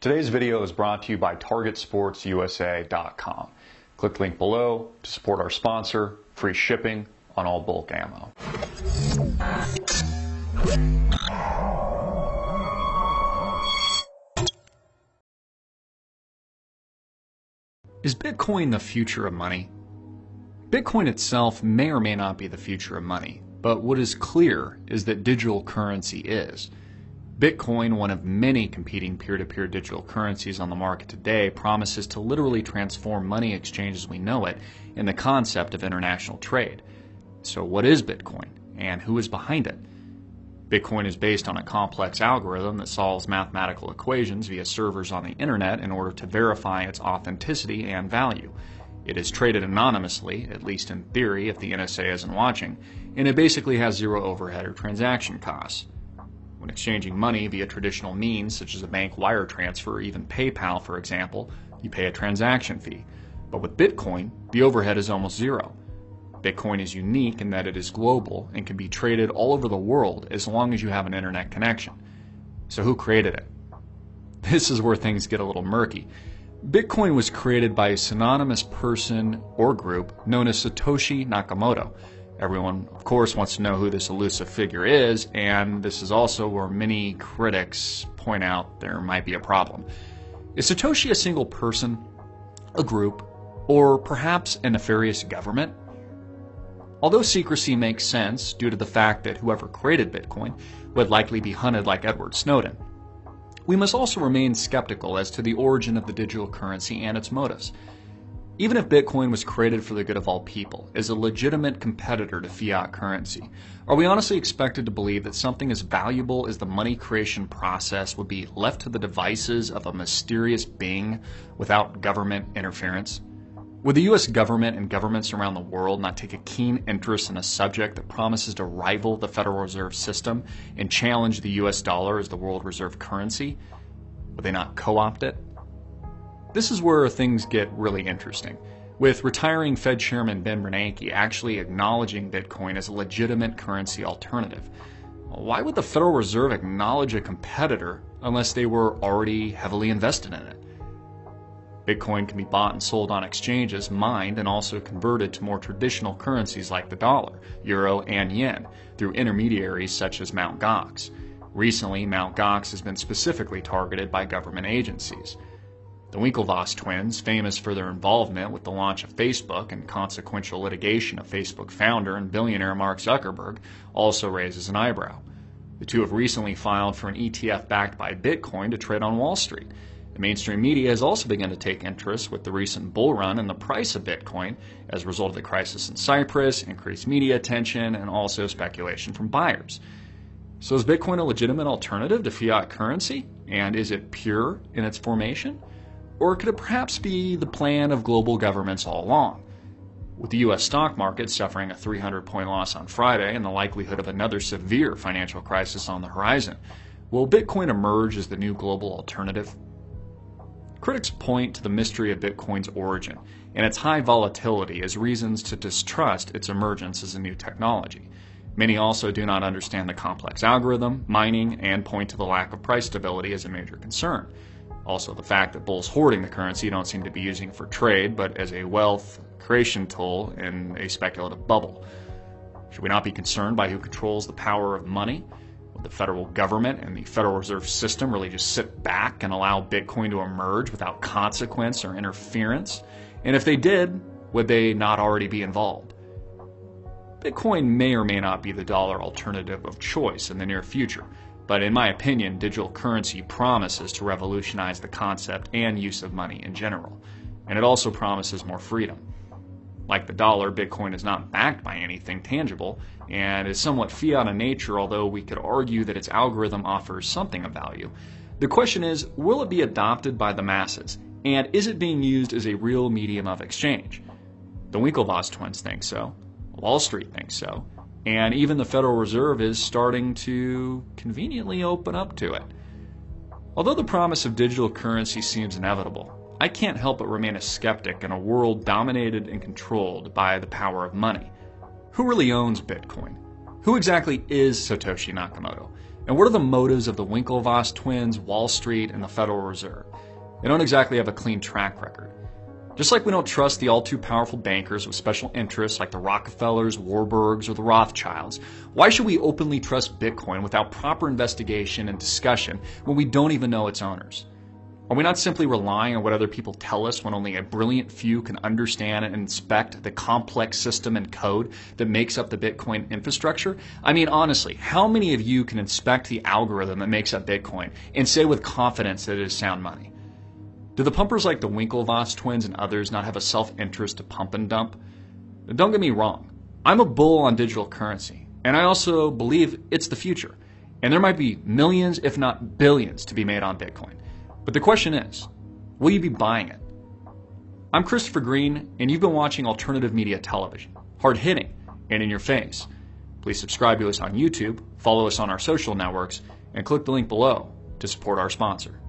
Today's video is brought to you by TargetSportsUSA.com. Click the link below to support our sponsor, free shipping on all bulk ammo. Is Bitcoin the future of money? Bitcoin itself may or may not be the future of money, but what is clear is that digital currency is. Bitcoin, one of many competing peer-to-peer digital currencies on the market today, promises to literally transform money exchange as we know it in the concept of international trade. So what is Bitcoin, and who is behind it? Bitcoin is based on a complex algorithm that solves mathematical equations via servers on the internet in order to verify its authenticity and value. It is traded anonymously, at least in theory if the NSA isn't watching, and it basically has zero overhead or transaction costs. When exchanging money via traditional means such as a bank wire transfer or even PayPal, for example, you pay a transaction fee. But with Bitcoin, the overhead is almost zero. Bitcoin is unique in that it is global and can be traded all over the world as long as you have an internet connection. So who created it? This is where things get a little murky. Bitcoin was created by a synonymous person or group known as Satoshi Nakamoto. Everyone, of course, wants to know who this elusive figure is, and this is also where many critics point out there might be a problem. Is Satoshi a single person, a group, or perhaps a nefarious government? Although secrecy makes sense due to the fact that whoever created Bitcoin would likely be hunted like Edward Snowden, we must also remain skeptical as to the origin of the digital currency and its motives. Even if Bitcoin was created for the good of all people, as a legitimate competitor to fiat currency, are we honestly expected to believe that something as valuable as the money creation process would be left to the devices of a mysterious being without government interference? Would the U.S. government and governments around the world not take a keen interest in a subject that promises to rival the Federal Reserve System and challenge the U.S. dollar as the world reserve currency? Would they not co-opt it? This is where things get really interesting, with retiring Fed Chairman Ben Bernanke actually acknowledging Bitcoin as a legitimate currency alternative. Why would the Federal Reserve acknowledge a competitor unless they were already heavily invested in it? Bitcoin can be bought and sold on exchanges, mined, and also converted to more traditional currencies like the dollar, euro, and yen through intermediaries such as Mt. Gox. Recently, Mt. Gox has been specifically targeted by government agencies. The Winklevoss twins, famous for their involvement with the launch of Facebook and consequential litigation of Facebook founder and billionaire Mark Zuckerberg, also raises an eyebrow. The two have recently filed for an ETF backed by Bitcoin to trade on Wall Street. The mainstream media has also begun to take interest with the recent bull run in the price of Bitcoin as a result of the crisis in Cyprus, increased media attention, and also speculation from buyers. So is Bitcoin a legitimate alternative to fiat currency? And is it pure in its formation? Or could it perhaps be the plan of global governments all along? With the U.S. stock market suffering a 300-point loss on Friday and the likelihood of another severe financial crisis on the horizon, will Bitcoin emerge as the new global alternative? Critics point to the mystery of Bitcoin's origin and its high volatility as reasons to distrust its emergence as a new technology. Many also do not understand the complex algorithm, mining, and point to the lack of price stability as a major concern. Also, the fact that bulls hoarding the currency don't seem to be using it for trade, but as a wealth creation tool in a speculative bubble. Should we not be concerned by who controls the power of money? Would the federal government and the Federal Reserve System really just sit back and allow Bitcoin to emerge without consequence or interference? And if they did, would they not already be involved? Bitcoin may or may not be the dollar alternative of choice in the near future. But in my opinion, digital currency promises to revolutionize the concept and use of money in general. And it also promises more freedom. Like the dollar, Bitcoin is not backed by anything tangible and is somewhat fiat in nature, although we could argue that its algorithm offers something of value. The question is, will it be adopted by the masses? And is it being used as a real medium of exchange? The Winklevoss twins think so. Wall Street thinks so. And even the Federal Reserve is starting to conveniently open up to it. Although the promise of digital currency seems inevitable, I can't help but remain a skeptic in a world dominated and controlled by the power of money. Who really owns Bitcoin? Who exactly is Satoshi Nakamoto? And what are the motives of the Winklevoss twins, Wall Street, and the Federal Reserve? They don't exactly have a clean track record. Just like we don't trust the all-too-powerful bankers with special interests like the Rockefellers, Warburgs, or the Rothschilds, why should we openly trust Bitcoin without proper investigation and discussion when we don't even know its owners? Are we not simply relying on what other people tell us when only a brilliant few can understand and inspect the complex system and code that makes up the Bitcoin infrastructure? I mean, honestly, how many of you can inspect the algorithm that makes up Bitcoin and say with confidence that it is sound money? Do the pumpers like the Winklevoss twins and others not have a self-interest to pump and dump? Don't get me wrong. I'm a bull on digital currency, and I also believe it's the future. And there might be millions, if not billions, to be made on Bitcoin. But the question is, will you be buying it? I'm Christopher Green, and you've been watching Alternative Media Television, hard-hitting and in your face. Please subscribe to us on YouTube, follow us on our social networks, and click the link below to support our sponsor.